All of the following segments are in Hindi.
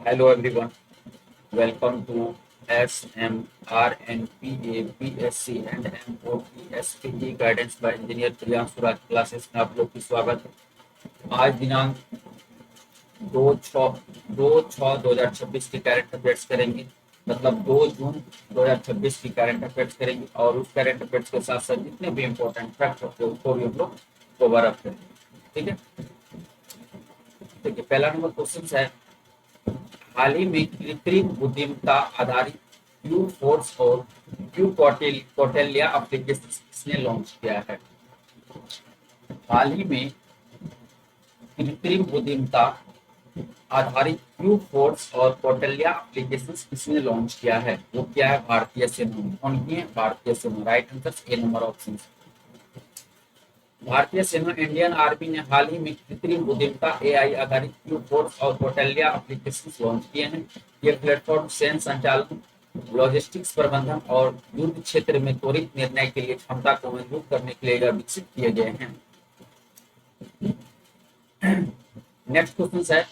Hello everyone, welcome to SMRNPA PSC and MOPSPE guidance bye engineer Priyanshu Raj classes में आप लोग की स्वागत है। आज दिनांक 2/6/2026 की करंट अफेयर्स करेंगे, मतलब 2 जून 2026 की करंट अफेयर्स करेंगे और उस करंट अफेयर्स के साथ साथ जितने भी इम्पोर्टेंट फैक्ट होते हैं उसको भी हम लोग कवर अप करेंगे। ठीक है, देखिए पहला नंबर क्वेश्चन है, हाल ही में कृत्रिम बुद्धिमत्ता आधारित क्यू फोर्स और क्यू कौटिल्य एप्लीकेशन किसने लॉन्च किया है? हाल ही में कृत्रिम बुद्धिमत्ता आधारित क्यू फोर्स और कौटिल्य एप्लीकेशन किसने लॉन्च किया है? वो क्या है? भारतीय सेना ने। कौन की है? भारतीय सेना। Right answer A number option. भारतीय सेना इंडियन आर्मी ने हाल ही में कृत्रिम बुद्धिमत्ता एआई आधारित क्यू फोर्स और कौटिल्य एप्लीकेशन लॉन्च किए हैं। ये प्लेटफॉर्म सैन्य संचालन, लॉजिस्टिक्स प्रबंधन और युद्ध क्षेत्र में त्वरित निर्णय के लिए क्षमता को मजबूत करने के लिए विकसित किए गए हैं। नेक्स्ट क्वेश्चन है,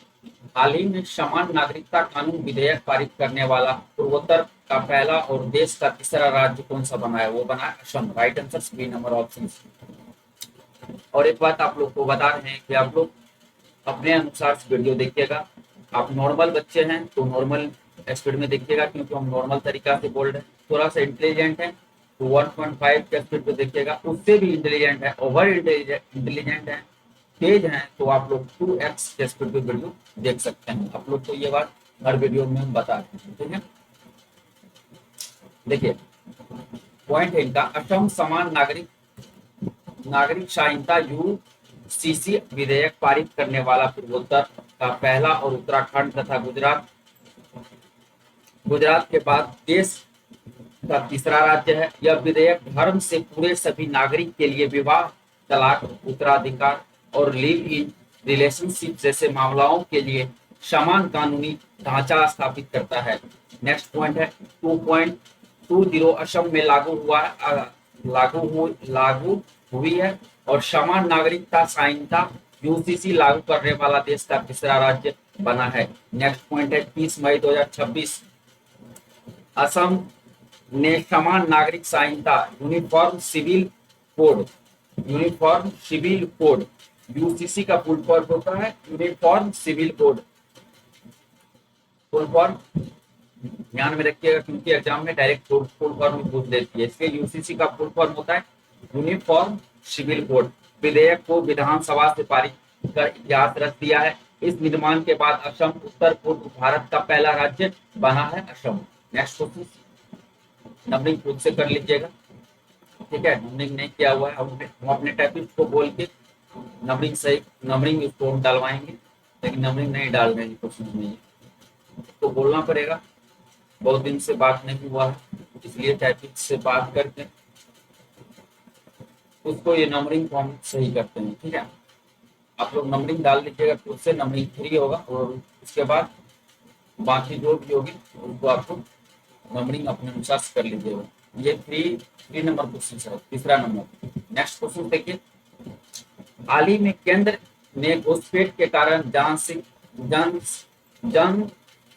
हाल ही में समान नागरिकता कानून विधेयक पारित करने वाला पूर्वोत्तर का पहला और देश का तीसरा राज्य कौन सा बना है? वो बना है Assam. Right answer B number option. और एक बात आप लोग को बता रहे हैं कि आप लोग अपने अनुसार वीडियो देखिएगा। आप नॉर्मल बच्चे हैं तो नॉर्मल स्पीड में देखिएगा, क्योंकि हम नॉर्मल तरीका से बोल रहे हैं। थोड़ा सा इंटेलिजेंट है तो 1.5 के स्पीड पे देखिएगा। उससे भी इंटेलिजेंट है, ओवर इंटेलिजेंट है, तेज हैं, तो आप लोग 2x के स्पीड पे वीडियो देख सकते हैं। आप लोग को ये बात हर वीडियो में हम बताते हैं। ठीक है, देखिए पॉइंट है इनका, असम समान नागरिक संहिता यूसीसी विधेयक पारित करने वाला पूर्वोत्तर का पहला और उत्तराखंड तथा गुजरात के बाद देश का तीसरा राज्य है। यह विधेयक धर्म से पूरे सभी नागरिक के लिए विवाह, तलाक, उत्तराधिकार और लिव इन रिलेशनशिप जैसे मामलों के लिए समान कानूनी ढांचा स्थापित करता है। नेक्स्ट पॉइंट है 2.20 असम में लागू हुई है और समान नागरिकता संहिता यूसीसी लागू करने वाला देश का तीसरा राज्य बना है। नेक्स्ट पॉइंट है 30 मई 2026 असम ने समान नागरिक संहिता यूनिफॉर्म सिविल कोड यूसीसी का फुल फॉर्म होता है uniform civil code. Full form ध्यान में रखिएगा, क्योंकि एग्जाम में डायरेक्ट फुल फॉर्म पूछ लेती है। इसके यूसीसी का फुल फॉर्म होता है यूनिफॉर्म सिविल कोड। विधेयक को विधानसभा से पारित कर इतिहास रच दिया है। इस निर्माण के बाद असम उत्तर पूर्व भारत का पहला राज्य बना है असम। नेक्स्ट क्वेश्चन, नंबरिंग खुद से कर लीजिएगा। ठीक है, नंबरिंग नहीं किया हुआ है, हम अपने टॉपिक को बोल के नंबरिंग सही नंबरिंग इसको हम डालवाएंगे, लेकिन नंबरिंग नहीं डाल रहे हैं क्वेश्चन में, तो बोलना पड़ेगा। बहुत दिन से बात नहीं हुआ है, इसलिए टॉपिक से बात करके उसको ये नंबरिंग को हम सही करते हैं। ठीक है, आप लोग नंबरिंग डाल लीजिएगा, खुद से नंबरिंग फ्री होगा और उसके बाद बाकी जो भी होगी उनको आपको नंबरिंग अपने अनुसार से कर लीजिएगा। ये थ्री नंबर क्वेश्चन है, तीसरा नंबर। नेक्स्ट क्वेश्चन देखिए, हाल ही में केंद्र ने घुसपैठ के कारण जन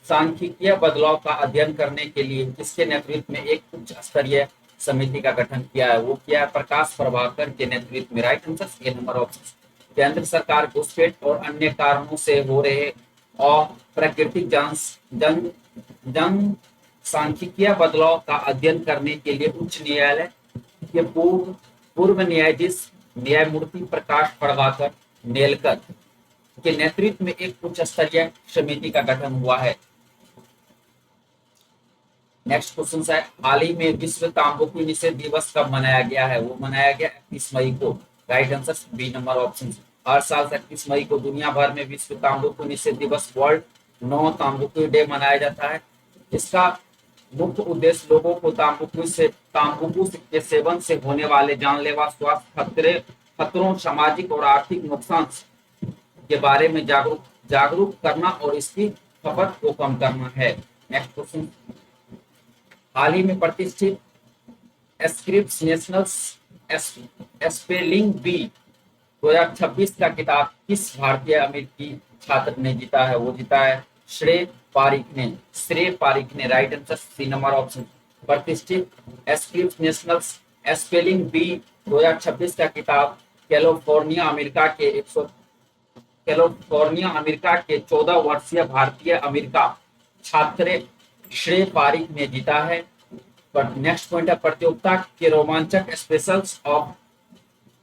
सांख्यिकीय बदलाव का अध्ययन करने के लिए किसके नेतृत्व में एक उच्च स्तरीय समिति का गठन किया है? वो किया है प्रकाश प्रभाकर के नेतृत्व में। Right answer A number option. केंद्र सरकार घुसपैठ और अन्य कारणों से हो रहे अप्राकृतिक जन जन सांख्यिकीय बदलाव का अध्ययन करने के लिए उच्च न्यायालय के पूर्व न्यायाधीश न्यायमूर्ति प्रकाश प्रभाकर नेलकर के नेतृत्व में एक उच्च स्तरीय समिति का गठन हुआ है। नेक्स्ट क्वेश्चन है, हाल ही में विश्व तंबाकू निषेध दिवस कब मनाया गया है? वो मनाया गया 31 मई को। Right answer B number option. हर साल 31 मई को दुनिया भर में विश्व तंबाकू निषेध दिवस वर्ल्ड नो ताम्बुकु डे मनाया जाता है। इसका मुख्य उद्देश्य लोगों को ताम्बुकु के सेवन से होने वाले जानलेवा स्वास्थ्य खतरों, सामाजिक और आर्थिक नुकसान के बारे में जागरूक जागरूक करना और इसकी खपत को कम करना है। नेक्स्ट क्वेश्चन, हाल ही में प्रतिष्ठित स्क्रिप्स नेशनल स्पेलिंग बी 2026 का किताब किस भारतीय अमेरिकी छात्र ने जीता है? वो जीता है श्रेय पारिक ने। Right answer C number option. प्रतिष्ठित स्क्रिप्स नेशनल स्पेलिंग बी 2026 का किताब कैलिफोर्निया अमेरिका के 14 वर्षीय भारतीय अमेरिका छात्र श्रेय पारिक ने जीता है। पर नेक्स्ट पॉइंट है, प्रतियोगिता के रोमांचक specials of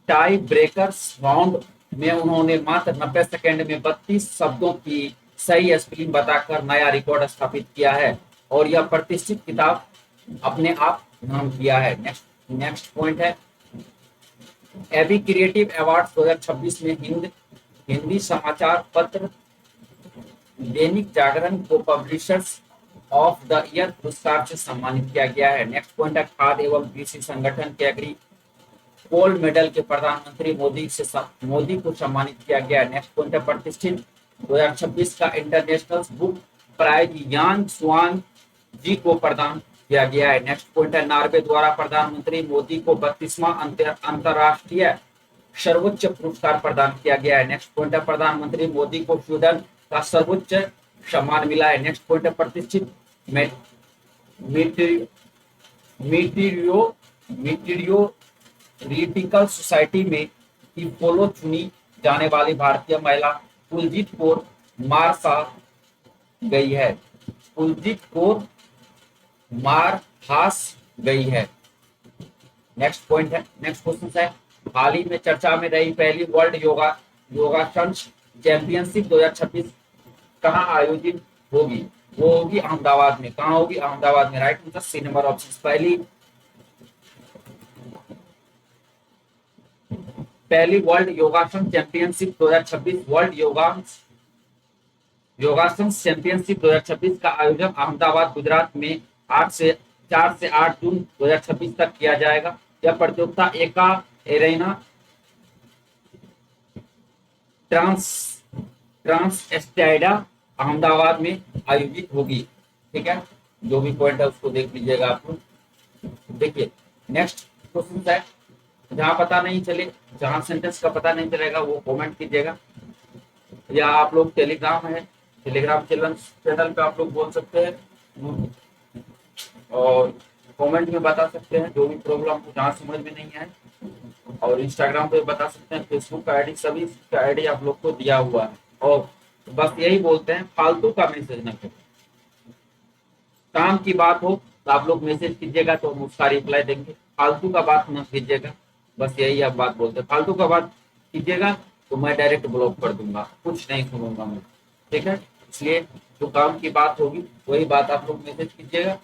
tie breakers round में उन्होंने मात्र 90 सेकंड में 32 शब्दों की सही स्पेलिंग बताकर नया रिकॉर्ड स्थापित किया है और यह प्रतिष्ठित किताब अपने आप नाम किया है। नेक्स्ट पॉइंट है, एबी क्रिएटिव अवार्ड 2026 में हिंदी समाचार पत्र दैनिक जागरण को पब्लिशर्स ऑफ द ईयर पुरस्कार से सम्मानित किया गया है। नेक्स्ट पॉइंट है, खाद्य एवं कृषि संगठन के एग्री गोल्ड मेडल के प्रधानमंत्री मोदी को सम्मानित किया गया। नेक्स्ट पॉइंट है, प्रतिष्ठित 2026 का इंटरनेशनल बुक प्राइज यान स्वांग जी को प्रदान किया गया है। नेक्स्ट पॉइंट है, नॉर्वे द्वारा प्रधानमंत्री मोदी को 32वां अंतरराष्ट्रीय सर्वोच्च पुरस्कार प्रदान किया गया है। नेक्स्ट पॉइंट है, प्रधानमंत्री मोदी को स्वीडन का सर्वोच्च सम्मान मिला है। नेक्स्ट पॉइंट है, प्रतिष्ठित मीटीरियोटिकल सोसाइटी में इपोलो चुनी जाने वाली भारतीय महिला कुलजीत कौर मारसा गई है। कुलजीत कौर मार हास गई है। नेक्स्ट पॉइंट है, नेक्स्ट क्वेश्चन है, हाल ही में चर्चा में रही पहली वर्ल्ड योगासन चैंपियनशिप 2026 कहाँ आयोजित होगी? वो होगी अहमदाबाद में। कहाँ होगी? अहमदाबाद में। Right answer C number option. पहली world yogasana championship 2026 world yogasana championship 2026 का आयोजन अहमदाबाद गुजरात में 4 से 8 जून 2026 तक किया जाएगा। यह प्रतियोगिता एका एरेना ट्रांस एस्टाइडा अहमदाबाद में आयोजित होगी। ठीक है, जो भी पॉइंट है उसको देख लीजिएगा आप लोग। देखिए नेक्स्ट क्वेश्चन है, जहां पता नहीं चले, जहां सेंटेंस का पता नहीं चलेगा वो कमेंट कीजिएगा, या आप लोग टेलीग्राम चैनल पे आप लोग बोल सकते हैं और कमेंट में बता सकते हैं जो भी प्रॉब्लम हो, जहाँ समझ में नहीं आए। और इंस्टाग्राम पे बता सकते हैं, फेसबुक का आईडी, सभी का आईडी आप लोग को दिया हुआ है। और बस यही बोलते हैं, फालतू का मैसेज न करें। काम की बात हो तो आप लोग मैसेज कीजिएगा तो हम उसका रिप्लाई देंगे, फालतू का बात न कीजिएगा। बस यही आप बात बोलते हैं, फालतू का बात कीजिएगा तो मैं डायरेक्ट ब्लॉक कर दूंगा, कुछ नहीं सुनूंगा मैं। ठीक है, इसलिए जो काम की बात होगी वही बात आप लोग मैसेज कीजिएगा,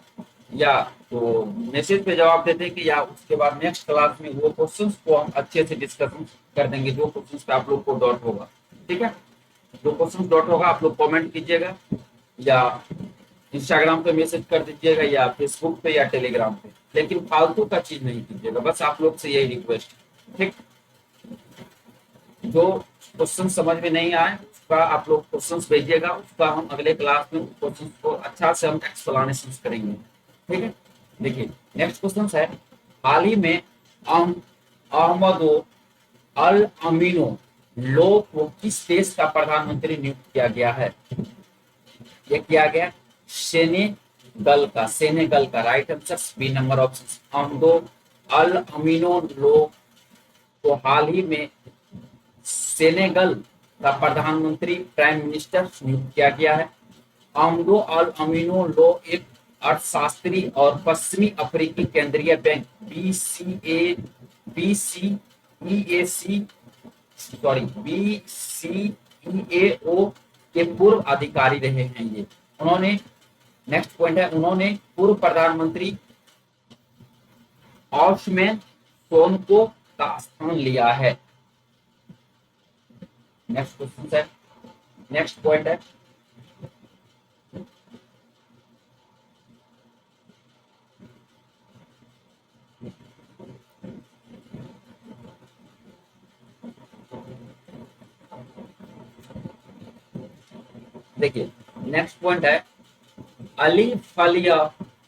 या तो मैसेज पे जवाब दे देंगे, या उसके बाद नेक्स्ट क्लास में वो क्वेश्चंस को हम अच्छे से डिस्कशन कर देंगे जो क्वेश्चंस पे आप लोग को डाउट होगा। ठीक है, जो क्वेश्चन डाउट होगा आप लोग कमेंट कीजिएगा, या इंस्टाग्राम पे मैसेज कर दीजिएगा, या फेसबुक पे, या टेलीग्राम पे। लेकिन फालतू का चीज नहीं कीजिएगा, बस आप लोग से यही रिक्वेस्ट। ठीक, जो क्वेश्चन समझ में नहीं आए उसका आप लोग क्वेश्चन भेजिएगा, उसका हम अगले क्लास में क्वेश्चन को अच्छा से हम एक्सप्लेनेशन करेंगे। ठीक है, देखिए नेक्स्ट क्वेश्चन है, हाल ही में अहमदो अल अमीनो लो को किस देश का प्रधानमंत्री नियुक्त किया गया है? ये किया गया सेनेगल का। Right answer B number option. Ahmadou Al Aminou Lo को हाल ही में सेनेगल का प्रधानमंत्री प्राइम मिनिस्टर नियुक्त किया गया है। अहमदो अल अमीनो लो एक अर्थशास्त्री और पश्चिमी अफ्रीकी केंद्रीय बैंक BCEAO के पूर्व अधिकारी रहे हैं। ये उन्होंने, नेक्स्ट पॉइंट है, उन्होंने पूर्व प्रधानमंत्री ऑस्मैन सोनको का स्थान लिया है। नेक्स्ट क्वेश्चन है, नेक्स्ट पॉइंट है, देखिए नेक्स्ट पॉइंट है अली फलिया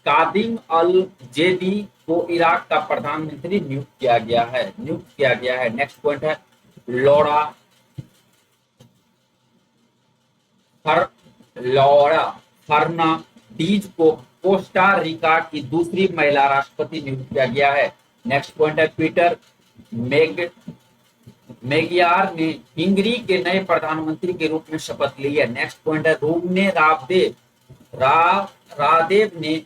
कादिम अल जेदी को इराक का प्रधानमंत्री नियुक्त किया गया है। नेक्स्ट पॉइंट है लौरा फर लौरा फर्नांडीज को कोस्टा रिका की दूसरी महिला राष्ट्रपति नियुक्त किया गया है। नेक्स्ट पॉइंट है पीटर मेग मेगियार ने हंगरी के नए प्रधानमंत्री के रूप में शपथ ली है। नेक्स्ट पॉइंट है रूमने रादेव ने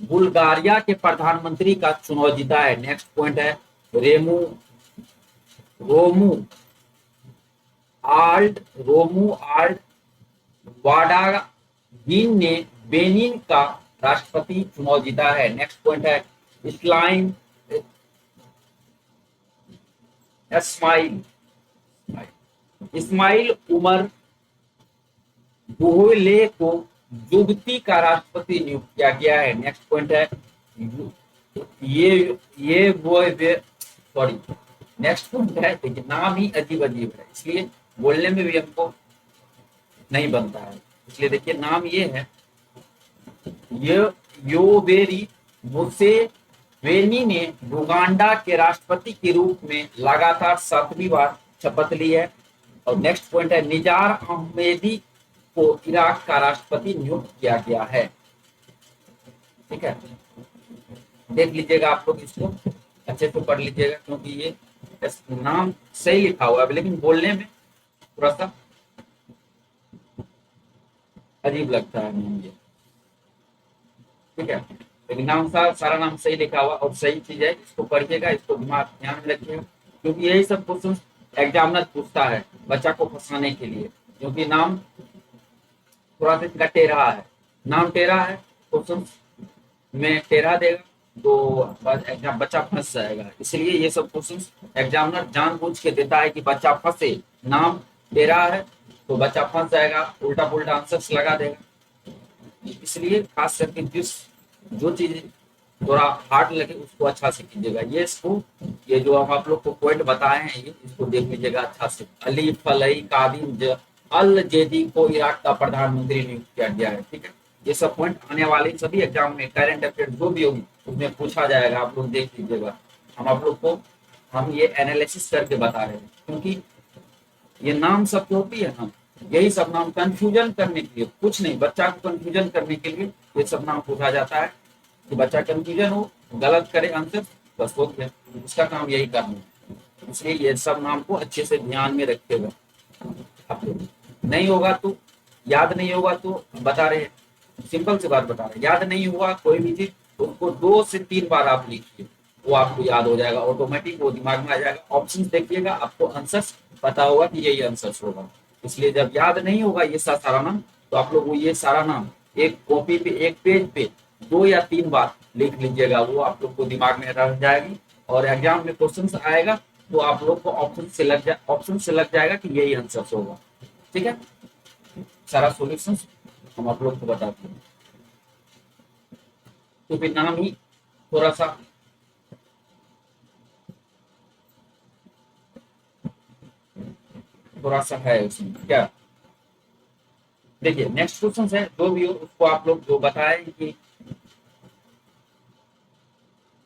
बुल्गारिया के प्रधानमंत्री का चुनाव जीता है। नेक्स्ट पॉइंट है रेमू रोमू आल्ट वाडागिन ने बेनिन का राष्ट्रपति चुनाव जीता है। नेक्स्ट पॉइंट है इस्माइल इस्माइल उमर गुहले को जुबती का राष्ट्रपति नियुक्त किया गया है। नेक्स्ट पॉइंट है ये वो सॉरी नेक्स्ट पॉइंट है देखिए नाम ही अजीब अजीब है इसलिए बोलने में भी हमको नहीं बनता है, इसलिए देखिए नाम ये है ये योवेरी मुसेवेनी ने युगांडा के राष्ट्रपति के रूप में लगातार 7वीं बार शपथ ली है। और नेक्स्ट पॉइंट है निजार अहमेदी को इराक का राष्ट्रपति नियुक्त किया गया है। ठीक है, देख लीजिएगा आप लोग इसको अच्छे से पढ़ लीजिएगा क्योंकि ये नाम सही लिखा हुआ है लेकिन बोलने में थोड़ा सा अजीब लगता है नाम ये। ठीक है, लेकिन नाम सारा नाम सही लिखा हुआ और सही चीज है, इसको पढ़िएगा, इसको दिमाग ध्यान में रखिएगा क्योंकि यही सब क्वेश्चन एग्जामिनर पूछता है बच्चा को फंसाने के लिए, क्योंकि नाम थोड़ा सा इसका टेढ़ा है, नाम टेढ़ा है क्वेश्चन में टेढ़ा देगा तो एग्जाम बच्चा फंस जाएगा, इसलिए ये सब क्वेश्चन एग्जामिनर जानबूझ के देता है कि बच्चा फंसे, नाम टेढ़ा है तो बच्चा फंस जाएगा, उल्टा पुल्टा आंसर्स लगा देगा, इसलिए खास करके जिस जो चीज थोड़ा हार्ड लगे उसको अच्छा से कीजिएगा। ये जो हम आप लोग को पॉइंट बताए हैं ये इसको देख लीजिएगा अच्छा से। अली फलई कादिम अल जेदी को इराक का प्रधानमंत्री नियुक्त किया गया है। ठीक है, ये सब पॉइंट आने वाले सभी एग्जाम में करंट अफेयर जो भी होगी उसमें पूछा जाएगा, आप लोग देख लीजिएगा। हम ये एनालिसिस करके बता रहे हैं क्योंकि ये नाम सब जो होती है ना यही सब नाम कंफ्यूजन करने के लिए, कुछ नहीं बच्चा को कंफ्यूजन करने के लिए ये सब नाम पूछा जाता है कि बच्चा कंफ्यूजन हो, गलत करे आंसर, बस हो गया, इसका काम यही करना है। इसलिए ये सब नाम को अच्छे से ध्यान में रखिएगा। आप लोग नहीं होगा तो याद नहीं होगा तो बता रहे, सिंपल सी बात बता रहे, याद नहीं हुआ कोई भी चीज तो उसको 2 से 3 बार आप लिखिए, वो आपको याद हो जाएगा ऑटोमेटिक, वो दिमाग में आ जाएगा। ऑप्शन देखिएगा आपको आंसर्स पता होगा कि यही आंसर्स होगा, इसलिए जब याद नहीं होगा ये सारा नाम तो आप लोग ये सारा नाम एक कॉपी पे एक पेज पे 2 या 3 बार लिख लीजिएगा, वो आप लोग को दिमाग में रह जाएगी और एग्जाम में क्वेश्चन आएगा तो आप लोग को ऑप्शन से लग जाएगा कि यही आंसर होगा। ठीक है, सारा सॉल्यूशन हम आप लोग को बताते हैं क्योंकि नाम ही थोड़ा सा है उसमें क्या। देखिए नेक्स्ट क्वेश्चन है जो भी हो उसको आप लोग जो बताएं कि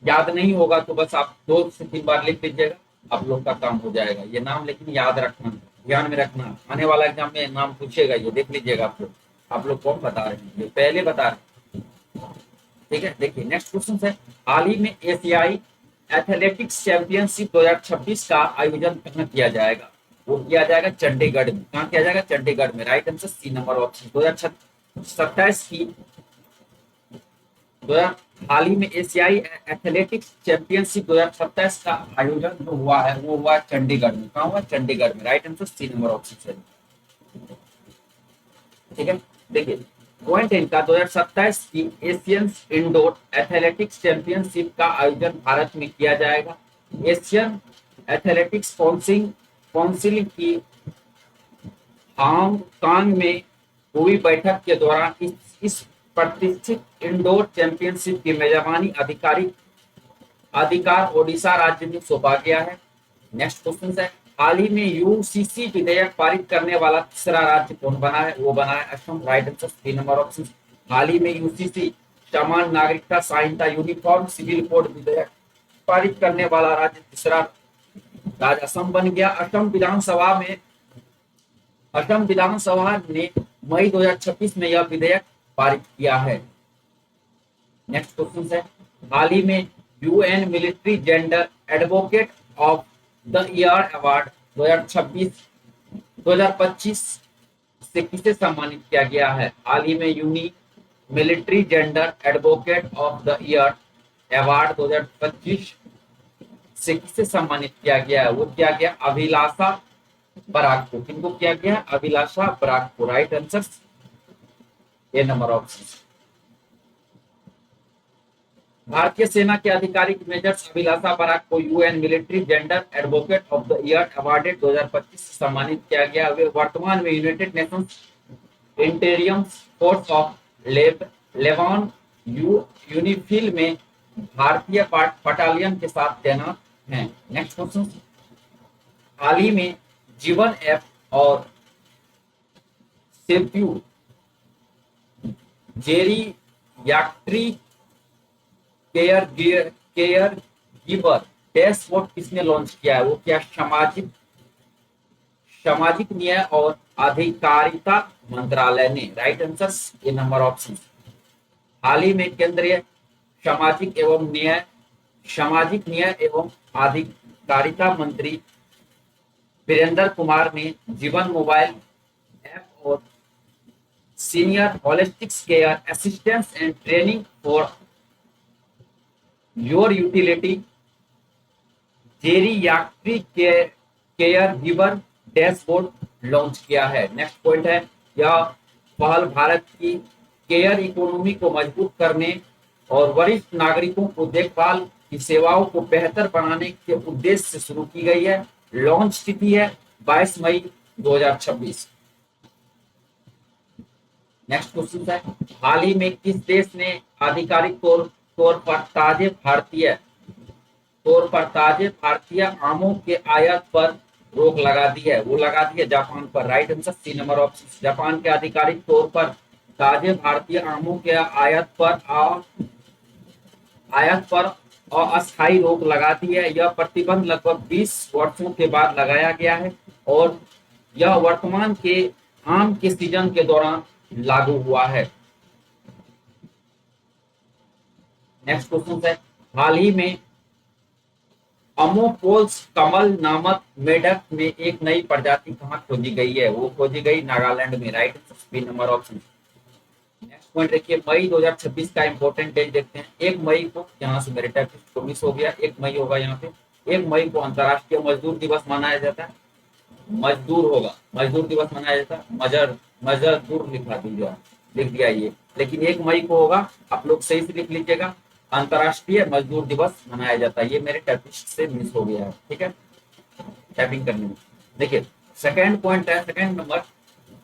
याद नहीं होगा तो बस आप 2 से 3 बार लिख लीजिएगा, आप लोग का काम हो जाएगा। ये नाम लेकिन याद रखना, ध्यान में रखना, आने वाला एग्जाम में नाम पूछेगा, ये देख लीजिएगा आप लोग कौन बता रहे हैं, ये पहले बता रहे हैं। ठीक है, देखिए नेक्स्ट क्वेश्चन है हाल ही में एशियाई एथलेटिक्स चैंपियनशिप 2026 का आयोजन कहाँ किया जाएगा? वो किया जाएगा चंडीगढ़ में। कहाँ किया जाएगा? चंडीगढ़ में। Right answer C number option. 2027 की हाल ही में एशियाई एथलेटिक्स चैंपियनशिप 2027 का आयोजन जो हुआ है वो हुआ चंडीगढ़ में। कहाँ हुआ? चंडीगढ़ में। Right answer C number option है। ठीक है, देखिए पॉइंट इनका 2027 की एशियन इंडोर एथलेटिक्स चैंपियनशिप का आयोजन भारत में किया जाएगा। एशियन एथलेटिक्स काउंसिल की हांगकांग में हुई बैठक के दौरान इस प्रतिष्ठित इंडोर चैंपियनशिप की मेजबानी अधिकार ओडिशा राज्य में सौंपा गया है। नेक्स्ट क्वेश्चन है हाल ही में यूसीसी विधेयक पारित करने वाला तीसरा राज्य कौन बना है? वो बना है Assam. Right answer 3 number option. हाल ही में यूसीसी समान नागरिकता संहिता यूनिफॉर्म सिविल कोड विधेयक पारित करने वाला राज्य तीसरा राज्य असम बन गया। असम विधानसभा ने मई 2026 में यह विधेयक पारित किया है। नेक्स्ट क्वेश्चन है, हाल ही में UN military gender advocate of the year award 2026 2025 से किसे सम्मानित किया गया है? हाल ही में UN military gender advocate of the year award 2025 से किसे सम्मानित किया गया है? वो किया गया अभिलाषा बराक को। किनको किया गया? अभिलाषा बराक को। Right answer A number option. भारतीय सेना के आधिकारिक मेजर अभिलाषा बराक को UN military gender advocate of the year awarded 2025 से सम्मानित किया गया। वे वर्तमान में United Nations इंटीरियम force of Lebanon UNIFIL में भारतीय बटालियन के साथ तैनात हैं। नेक्स्ट क्वेश्चन, हाल ही में जीवन ऐप और सेप्यू जेरी यात्री केयर गिवर डैशबोर्ड किसने लॉन्च किया है? वो क्या सामाजिक न्याय और अधिकारिता मंत्रालय ने। राइट आंसर ये नंबर ऑप्शन। हाल ही में केंद्रीय सामाजिक न्याय एवं अधिकारिता मंत्री वीरेंद्र कुमार ने जीवन मोबाइल ऐप और senior holistics care assistance and training for your utility geriatric care giver dashboard launch किया है। नेक्स्ट पॉइंट है, यह पहल भारत की केयर इकोनॉमी को मजबूत करने और वरिष्ठ नागरिकों को देखभाल की सेवाओं को बेहतर बनाने के उद्देश्य से शुरू की गई है। लॉन्च तिथि है 22 मई 2026। नेक्स्ट क्वेश्चन है, हाल ही में किस देश ने आधिकारिक तौर पर ताजे भारतीय आमों के आयात पर रोक लगा दी है? वो लगा दी है जापान पर। Right answer C number option. Japan के आधिकारिक तौर पर ताजे भारतीय आमों के आयात पर अस्थायी रोक लगा दी है। यह प्रतिबंध लगभग 20 वर्षों के बाद लगाया गया है और यह वर्तमान के आम के सीजन के दौरान लागू हुआ है। नेक्स्ट क्वेश्चन है, हाल ही में अमोपोल्स कमल नामक मेढक में एक नई प्रजाति कहाँ खोजी गई है? वो खोजी गई नागालैंड में। Right answer B number option. Next point देखिए, मई 2026 का इंपॉर्टेंट डेट देखते हैं। 1 मई को, यहाँ से मेरे टेक्स्ट को मिस हो गया, 1 मई होगा यहाँ पे। 1 मई को अंतर्राष्ट्रीय मजदूर दिवस मनाया जाता है। मजदूर दिवस मनाया जाता है। मजदूर लिखा दीजिए, लिख दिया ये, लेकिन 1 मई को होगा। आप लोग सही से लिख लीजिएगा, अंतर्राष्ट्रीय मजदूर दिवस मनाया जाता है। ये मेरे टाइपिंग से मिस हो गया है, ठीक है, टाइपिंग करने में। देखिए सेकंड पॉइंट है, सेकंड नंबर,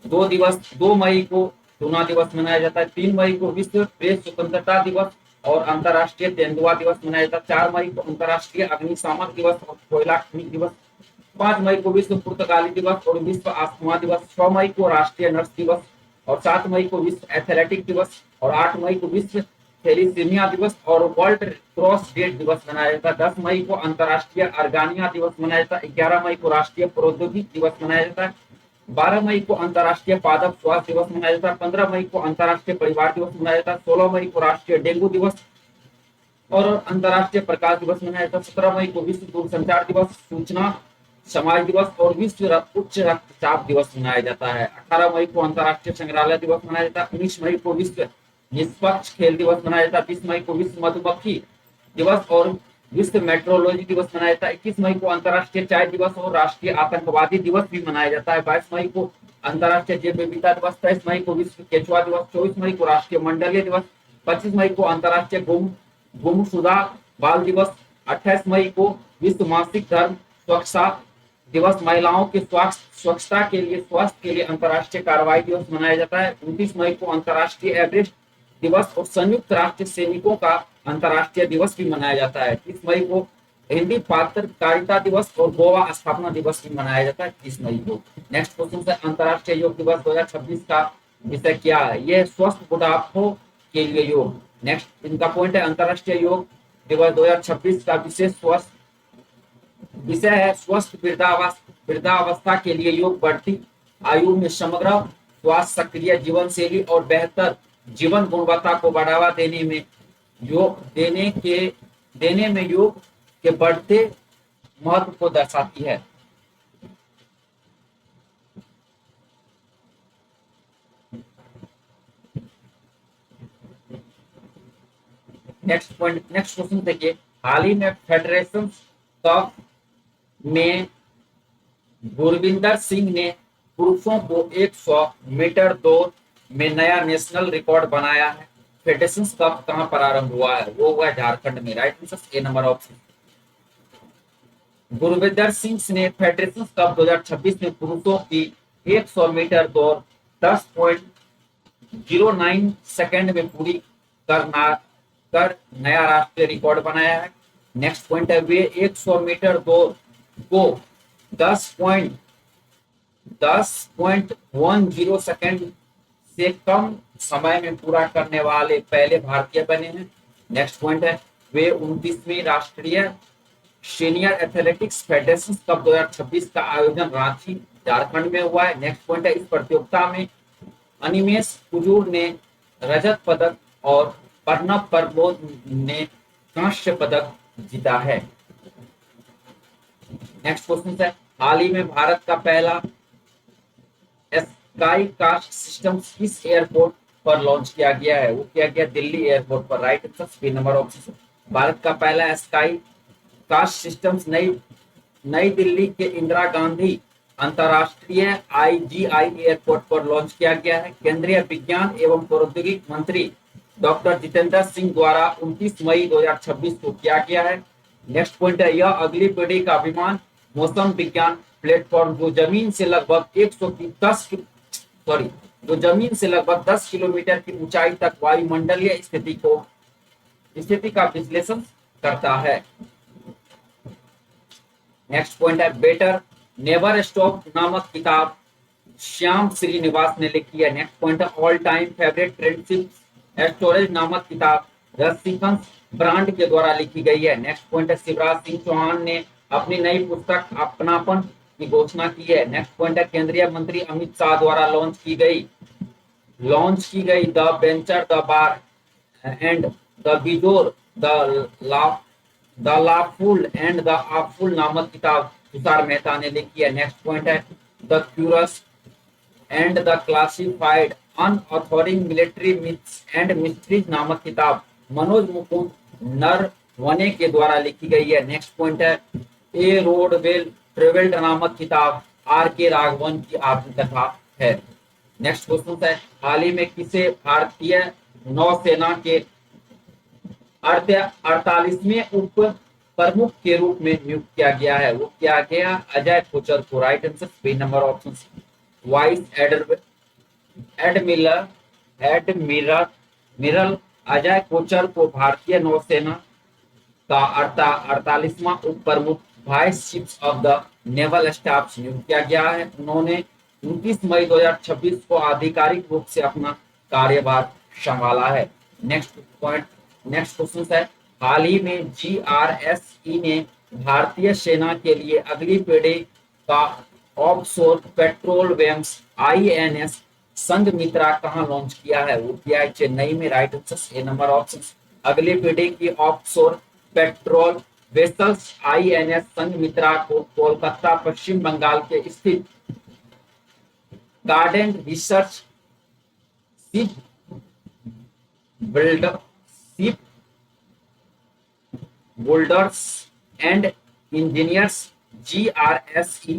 2 मई को चुनाव दिवस मनाया जाता है। 3 मई को विश्व प्रेस स्वतंत्रता दिवस और अंतर्राष्ट्रीय तेंदुआ दिवस मनाया जाता है। 4 मई को अंतर्राष्ट्रीय अग्निशामक दिवस और कोयला खनिज दिवस। 5 मई को विश्व पुर्तगाली दिवस और विश्व आस्थमा दिवस। 6 मई को राष्ट्रीय नर्स दिवस और 7 मई को विश्व एथलेटिक दिवस और 8 मई को विश्व थैलीसीमिया दिवस और वर्ल्ड क्रॉस डेट दिवस मनाया जाता है। 10 मई को अंतर्राष्ट्रीय अर्गानिया दिवस मनाया जाता है। 11 मई को राष्ट्रीय प्रौद्योगिकी दिवस मनाया जाता है। 12 मई को अंतर्राष्ट्रीय पादप स्वास्थ्य दिवस मनाया जाता है। 15 मई को अंतर्राष्ट्रीय परिवार दिवस मनाया जाता है। 16 मई को राष्ट्रीय डेंगू दिवस और अंतर्राष्ट्रीय प्रकाश दिवस मनाया जाता है। 17 मई को विश्व दूरसंचार दिवस, सूचना समाज दिवस और विश्व उच्च रक्तचाप दिवस मनाया जाता है। 18 मई को अंतर्राष्ट्रीय संग्रहालय दिवस मनाया जाता है। 19 मई को विश्व निष्पक्ष खेल दिवस मनाया जाता है। 20 मई को विश्व मधुमक्खी दिवस और विश्व मेट्रोलॉजी दिवस मनाया जाता है। 21 मई को अंतर्राष्ट्रीय चाय दिवस और राष्ट्रीय आतंकवादी दिवस भी मनाया जाता है। 22 मई को अंतर्राष्ट्रीय जैव विविधता दिवस। 23 मई को विश्व केचुआ दिवस। 24 मई को राष्ट्रीय मंडलीय दिवस। 25 मई को अंतर्राष्ट्रीय गुमशुदा बाल दिवस। 28 मई को विश्व मासिक धर्म स्वच्छता दिवस। महिलाओं के स्वच्छता के लिए स्वास्थ्य के लिए अंतर्राष्ट्रीय कार्रवाई दिवस मनाया जाता है। 29 मई को अंतर्राष्ट्रीय एवरेस्ट दिवस और संयुक्त राष्ट्र सैनिकों का अंतर्राष्ट्रीय दिवस भी मनाया जाता है। 30 मई को हिंदी पत्रकारिता दिवस और गोवा स्थापना दिवस भी मनाया जाता है 30 मई को। नेक्स्ट क्वेश्चन है अंतर्राष्ट्रीय योग दिवस 2026 का विषय क्या है? ये स्वस्थ बुढ़ापे के लिए योग। नेक्स्ट इनका पॉइंट है अंतर्राष्ट्रीय योग दिवस 2026 का विशेष स्वस्थ विषय है स्वस्थ वृद्धावस्था के लिए योग। बढ़ती आयु में समग्र स्वास्थ्य, सक्रिय जीवन शैली और बेहतर जीवन गुणवत्ता को बढ़ावा देने में योग के बढ़ते महत्व को दर्शाती है। नेक्स्ट क्वेश्चन देखिए, हाल ही में फेडरेशन कप में गुरविंदर सिंह ने पुरुषों को 100 मीटर दौड़ में नया नेशनल रिकॉर्ड बनाया है। फेडरेशन कप कहां पर आरंभ हुआ है? वो हुआ झारखंड में। Right answer A number option. Gurvinder Singh ने फेडरेशन कप 2026 में पुरुषों की 100 मीटर दौड़ 10.09 सेकंड में पूरी कर नया राष्ट्रीय रिकॉर्ड बनाया है। नेक्स्ट पॉइंट है वे 100 मीटर दौड़ को 10.10 सेकंड से कम समय में पूरा करने वाले पहले भारतीय बने हैं। नेक्स्ट पॉइंट है वे 29वीं राष्ट्रीय सीनियर एथलेटिक्स फेडरेशन कप 2026 का आयोजन रांची झारखंड में हुआ है। नेक्स्ट पॉइंट है इस प्रतियोगिता में अनिमेश कुजूर ने रजत पदक और प्रणब प्रबोध ने कांस्य पदक जीता है। नेक्स्ट क्वेश्चन है हाल ही में भारत का पहला स्काई कास्ट सिस्टम किस एयरपोर्ट पर लॉन्च किया गया है? वो किया गया दिल्ली एयरपोर्ट पर। Right answer B number option. Bharat का पहला स्काई कास्ट सिस्टम नई दिल्ली के इंदिरा गांधी अंतरराष्ट्रीय IGI एयरपोर्ट पर लॉन्च किया गया है। केंद्रीय विज्ञान एवं प्रौद्योगिकी मंत्री डॉक्टर जितेंद्र सिंह द्वारा 29 मई 2026 को किया गया है। नेक्स्ट पॉइंट है यह अगली पीढ़ी का विमान मौसम विज्ञान प्लेटफॉर्म जो जमीन से लगभग 10 किलोमीटर की ऊंचाई तक वायुमंडलीय स्थिति का विश्लेषण करता है। नेक्स्ट पॉइंट है बेटर नेवर स्टॉप नामक किताब श्याम श्रीनिवास ने लिखी है। नेक्स्ट पॉइंट है all time favourite friendship storage नामक किताब रसिकंस ब्रांड के द्वारा लिखी गई है। नेक्स्ट पॉइंट है शिवराज सिंह चौहान ने अपनी नई पुस्तक अपनापन की घोषणा की है। नेक्स्ट पॉइंट है केंद्रीय मंत्री अमित शाह द्वारा लॉन्च की गई the venture the bar and the bizarre the lawful and the awful नामक किताब तुषार मेहता ने लिखी है। नेक्स्ट पॉइंट है the curious and the classified unearthing military myths and mysteries नामक किताब मनोज मुकुंद नरवणे के द्वारा लिखी गई है। नेक्स्ट पॉइंट है ए रोड वेल ट्रेवल्ड नामक किताब RK राघवन की आत्मकथा है। नेक्स्ट क्वेश्चन है हाल ही में किसे भारतीय नौसेना के 48वें उप प्रमुख के रूप में नियुक्त किया गया है? वो किया गया अजय कोचर को। Right answer B number option. Vice admiral Ajay Kochhar को भारतीय नौसेना का 48वां उप प्रमुख vice chief of the naval staff नियुक्त किया गया है। उन्होंने 29 मई 2026 को आधिकारिक रूप से अपना कार्यभार संभाला है। नेक्स्ट क्वेश्चन है हाल ही में GRSE ने भारतीय सेना के लिए अगली पीढ़ी का ऑफशोर पेट्रोल वेम्स INS संघमित्रा कहां लॉन्च किया है? वो किया है चेन्नई में। Right answer A number option. अगली पीढ़ी की offshore patrol vessels INS Sanghamitra को कोलकाता पश्चिम बंगाल के स्थित garden research ship builders and engineers GRSE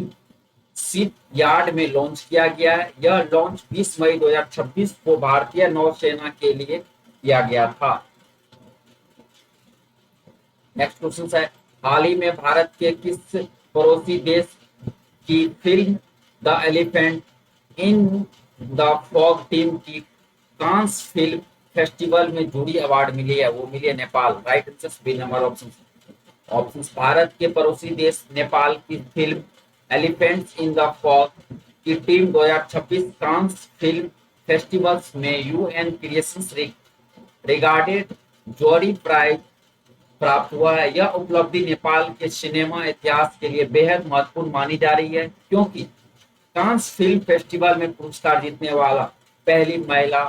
ship yard में लॉन्च किया गया है। यह लॉन्च 20 मई 2026 को भारतीय नौसेना के लिए किया गया था। नेक्स्ट क्वेश्चन है हाल ही में भारत के किस पड़ोसी देश की film the elephant in the fog team की कांस फिल्म फेस्टिवल में जूरी अवार्ड मिली है? वो मिली है Nepal. Right answer B number option. Option, Bharat के पड़ोसी देश नेपाल की film elephants in the fog की टीम 2026 कांस फिल्म फेस्टिवल्स में UN creations regarded jury prize प्राप्त हुआ है। यह उपलब्धि नेपाल के सिनेमा इतिहास के लिए बेहद महत्वपूर्ण मानी जा रही है, क्योंकि कांस फिल्म फेस्टिवल में पुरस्कार जीतने वाला पहली महिला,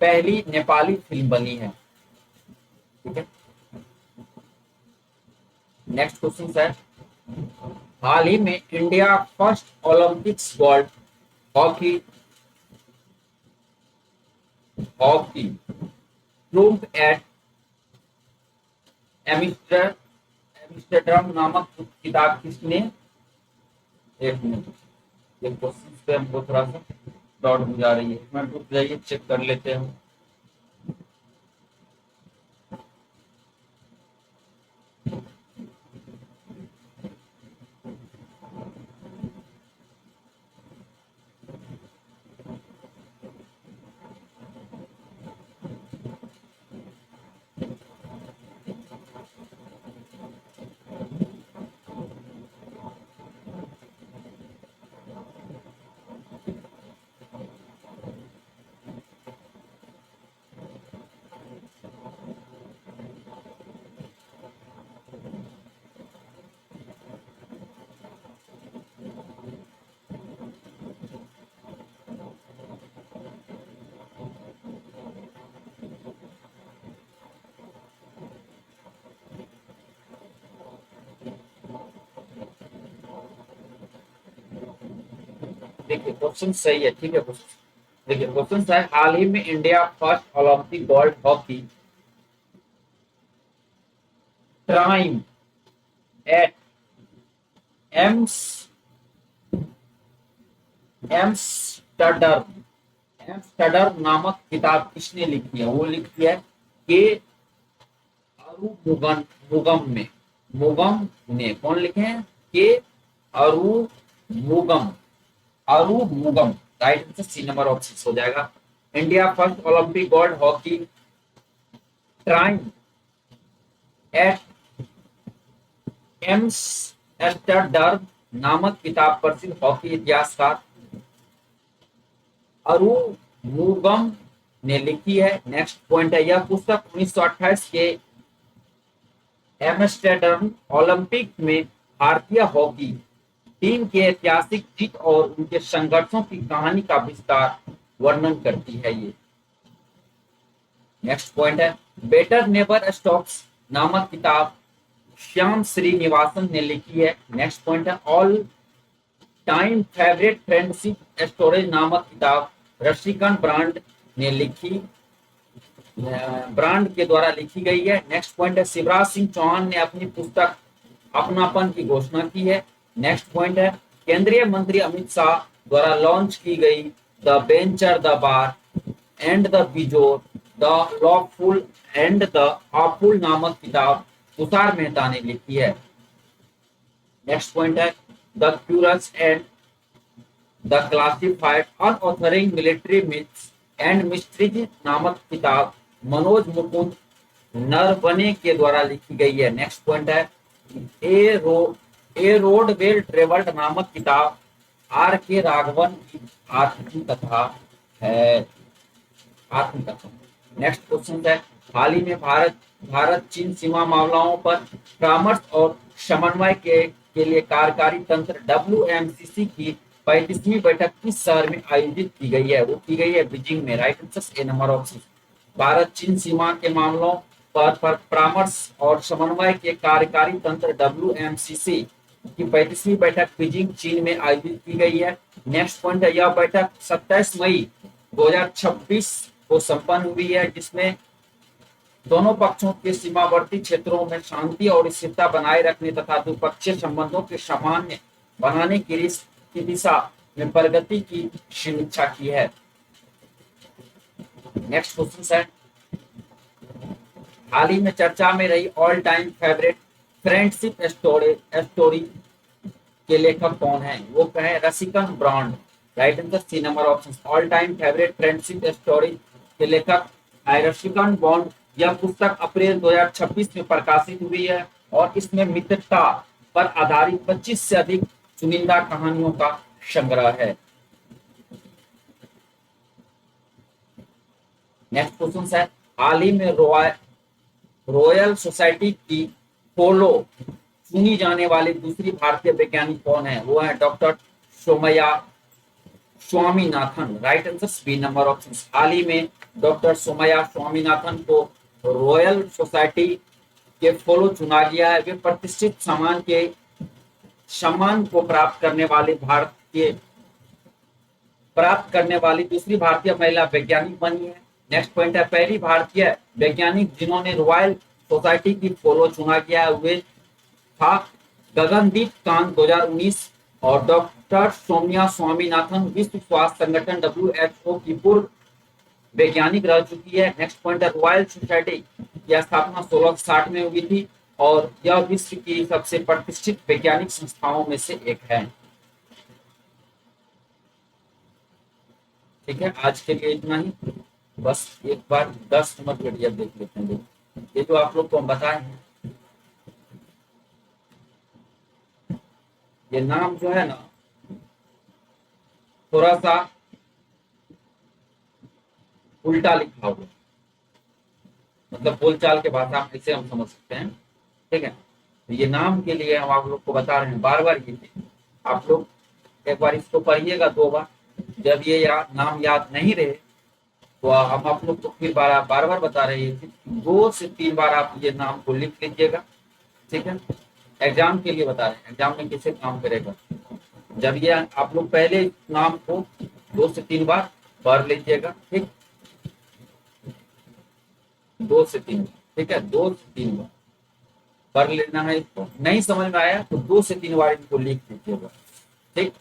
पहली नेपाली फिल्म बनी है। ठीक है, नेक्स्ट क्वेश्चन सर, हाल ही में India first Olympics gold hockey hockey proved at Amsterdam नामक किताब किसने, एक मिनट, ये क्वेश्चन पे हमको थोड़ा सा डाउट हो जा रही है, मैं रुक जाइए, चेक कर लेते हैं। देखिए क्वेश्चन सही है, ठीक है क्वेश्चन, देखिए क्वेश्चन है, हाल ही में India first Olympic gold hockey time at ams Amsterdam Amsterdam नामक किताब किसने लिखी है, वो लिखी है के अरुमुगम मुगम में, मुगम ने, कौन लिखे हैं, K Arumugam Arumugam, right answer C number option हो जाएगा। India first Olympic gold hockey triumph at Amsterdam नामक किताब प्रसिद्ध हॉकी इतिहासकार अरुमुगम ने लिखी है। नेक्स्ट पॉइंट है, यह पुस्तक 1928 के एम्स्टर्डम ओलंपिक में भारतीय हॉकी टीम के ऐतिहासिक जीत और उनके संघर्षों की कहानी का विस्तार वर्णन करती है ये। नेक्स्ट पॉइंट है, बेटर नेवर स्टॉप्स नामक किताब श्याम श्रीनिवासन ने लिखी है। नेक्स्ट पॉइंट है, all time favourite friendship storage नामक किताब रशिकन ब्रांड ने लिखी, ब्रांड के द्वारा लिखी गई है। नेक्स्ट पॉइंट है, शिवराज सिंह चौहान ने अपनी पुस्तक अपनापन की घोषणा की है। नेक्स्ट पॉइंट है, केंद्रीय मंत्री अमित शाह द्वारा लॉन्च की गई the venture the bar and the bizarre the lawful and the awful नामक किताब तुषार मेहता ने लिखी है। नेक्स्ट पॉइंट है, the curious and the classified unearthing military myths and mysteries नामक किताब मनोज मुकुंद नरवणे के द्वारा लिखी गई है। नेक्स्ट पॉइंट है, ए रोड वेल ट्रेवल्ड नामक किताब आर के राघवन की आत्मकथा है, आत्मकथा। नेक्स्ट क्वेश्चन है, हाल ही में भारत चीन सीमा मामलों पर परामर्श और समन्वय के लिए कार्यकारी तंत्र WMCC की 35वीं बैठक किस शहर में आयोजित की गई है, वो की गई है बीजिंग में, right answer A number option. Bharat चीन सीमा के मामलों पर परामर्श और समन्वय के कार्यकारी तंत्र WMCC की 35वीं बैठक बीजिंग चीन में आयोजित की गई है। नेक्स्ट पॉइंट है, यह बैठक 27 मई 2026 को संपन्न हुई है, जिसमें दोनों पक्षों के सीमावर्ती क्षेत्रों में शांति और स्थिरता बनाए रखने तथा द्विपक्षीय संबंधों के सामान्य बनाने की दिशा में प्रगति की समीक्षा की है। नेक्स्ट क्वेश्चन है, हाल ही में चर्चा में रही all time favourite friendship story के लेखक कौन है, वो कहे Ruskin Bond, right answer C number option. All time favourite friendship story के लेखक रसिकन बॉन्ड। यह पुस्तक अप्रैल 2026 में प्रकाशित हुई है। और इसमें मित्रता पर आधारित 25 से अधिक चुनिंदा कहानियों का संग्रह है। नेक्स्ट क्वेश्चन है, हाल ही में रॉयल सोसाइटी की फॉलो चुनी जाने वाली दूसरी भारतीय वैज्ञानिक कौन है? वो है doctor Soumya Swaminathan. Right answer B number option. हाल ही में डॉक्टर सोमया स्वामीनाथन को रॉयल सोसाइटी के फॉलो चुना गया है। वे प्रतिष्ठित सम्मान को प्राप्त करने वाली दूसरी भारतीय महिला वैज्ञानिक बनी है। नेक्स्ट पॉइंट है, पहली भारतीय वैज्ञानिक जिन्होंने रॉयल सोसाइटी की फॉलो चुना गया है वे था गगनदीप कांत 2019 और डॉक्टर सौम्या स्वामीनाथन विश्व स्वास्थ्य संगठन WHO की पूर्व वैज्ञानिक रह चुकी है। नेक्स्ट पॉइंट है, रॉयल सोसाइटी की स्थापना 1660 में हुई थी और यह विश्व की सबसे प्रतिष्ठित वैज्ञानिक संस्थाओं में से एक है। ठीक है, आज के लिए इतना ही। बस एक बार 10 नंबर पीडीएफ देख लेते हैं। ये जो आप लोग को हम बताए हैं, ये नाम जो है ना थोड़ा सा उल्टा लिखा हुआ, मतलब बोलचाल के भाषा में इसे हम समझ सकते हैं। ठीक है, तो ये नाम के लिए हम आप लोग को बता रहे हैं, बार बार ये आप लोग एक बार इसको पढ़िएगा 2 बार। जब ये नाम याद नहीं रहे तो हम आप लोग को फिर बार बार बता रहे हैं, 2 से 3 बार आप ये नाम को लिख लीजिएगा। ठीक है, एग्जाम के लिए बता रहे हैं, एग्जाम में कैसे काम करेगा। जब ये आप लोग पहले नाम को 2 से 3 बार पढ़ लीजिएगा। ठीक, 2 से 3 बार। ठीक है, 2 से 3 बार पढ़ लेना है। इसको नहीं समझ में आया तो 2 से 3 बार इनको लिख लीजिएगा। ठीक,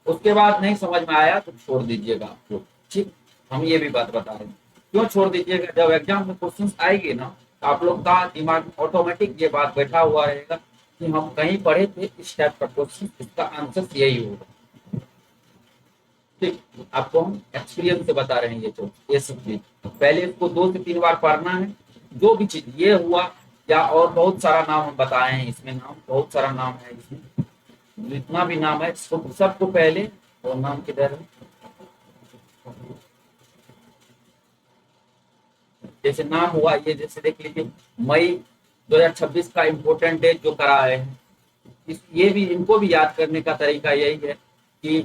उसके बाद नहीं समझ में आया तो छोड़ दीजिएगा आप लोग। ठीक, हम ये भी बात बता रहे हैं क्यों छोड़ दीजिएगा। जब एग्जाम में क्वेश्चन आएंगे ना तो आप लोग का दिमाग में ऑटोमेटिक ये बात बैठा हुआ रहेगा कि हम कहीं पढ़े थे इस टाइप का क्वेश्चन, इसका आंसर यही होगा। ठीक, आपको हम एक्सपीरियंस से बता रहे हैं ये सब चीज। पहले इसको 2 से 3 बार पढ़ना है। जो भी चीज ये हुआ या और बहुत सारा नाम हम बताए हैं, इसमें नाम बहुत सारा नाम है, इसमें जितना भी नाम है सबको पहले और नाम किधर है, जैसे नाम हुआ ये, जैसे देख लीजिए मई 2026 का इम्पोर्टेंट डेट जो करा है, ये भी इनको भी याद करने का तरीका यही है कि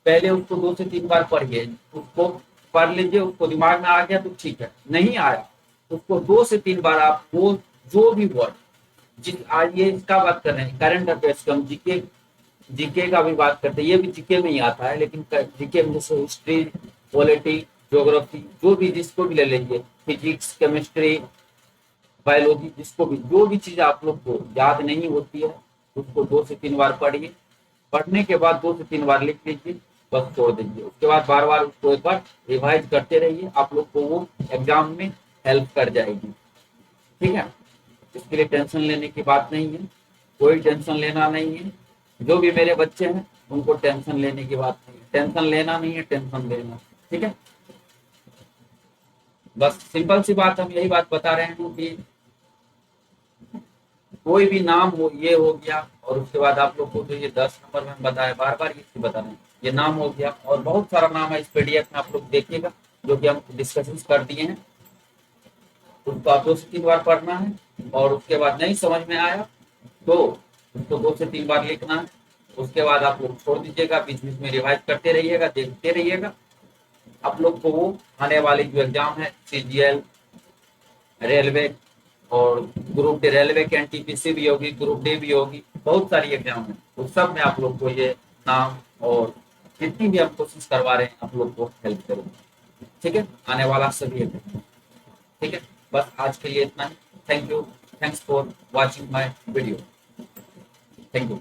पहले उसको 2 से 3 बार पढ़िए, उसको पढ़ लीजिए, उसको दिमाग में आ गया तो ठीक है, नहीं आया उसको 2 से 3 बार आप वो जो भी वर्ड आज ये इसका बात कर रहे हैं करंट अफेयर्स का, जीके का भी बात करते हैं, ये भी जीके में ही आता है, लेकिन जीके में जैसे हिस्ट्री, पॉलिटी, ज्योग्राफी, जो भी जिसको भी ले लीजिए, फिजिक्स, केमिस्ट्री, बायोलॉजी, जिसको भी जो भी चीज आप लोग को याद नहीं होती है उसको 2 से 3 बार पढ़िए। पढ़ने के बाद 2 से 3 बार लिख लीजिए, बस छोड़ दीजिए। उसके बाद बार बार उसको एक बार रिवाइज करते रहिए, आप लोग को वो एग्जाम में हेल्प कर जाएगी। ठीक है, इसके लिए टेंशन लेने की बात नहीं है, कोई टेंशन लेना नहीं है। जो भी मेरे बच्चे हैं उनको टेंशन लेने की बात नहीं है, टेंशन लेना नहीं है, टेंशन लेना। ठीक है, बस सिंपल सी बात हम यही बात बता रहे हैं कि कोई भी नाम हो, ये हो गया, और उसके बाद आप लोग को तो ये 10 नंबर में बताया, बार बार ये बता रहे हैं, ये नाम हो गया और बहुत सारा नाम है इस पीडीएफ में, आप लोग देखिएगा जो कि हम डिस्कशन कर दिए हैं। उसको आप 2 से 3 बार पढ़ना है और उसके बाद नहीं समझ में आया तो उसको 2 से 3 बार लिखना है। उसके बाद आप लोग छोड़ दीजिएगा, बीच बीच में रिवाइज करते रहिएगा, देखते रहिएगा। आप लोग को वो आने वाली जो एग्जाम है CGL, रेलवे और ग्रुप डी, रेलवे की NTPC भी होगी, ग्रुप डी भी होगी, बहुत सारी एग्जाम है, उस सब में आप लोग को ये नाम और जितनी भी हम कोशिश करवा रहे हैं आप लोग को हेल्प करेंगे। ठीक है, आने वाला सभी एग्जाम। ठीक है, बस आज के लिए इतना ही। Thank you, thanks for watching my video. Thank you.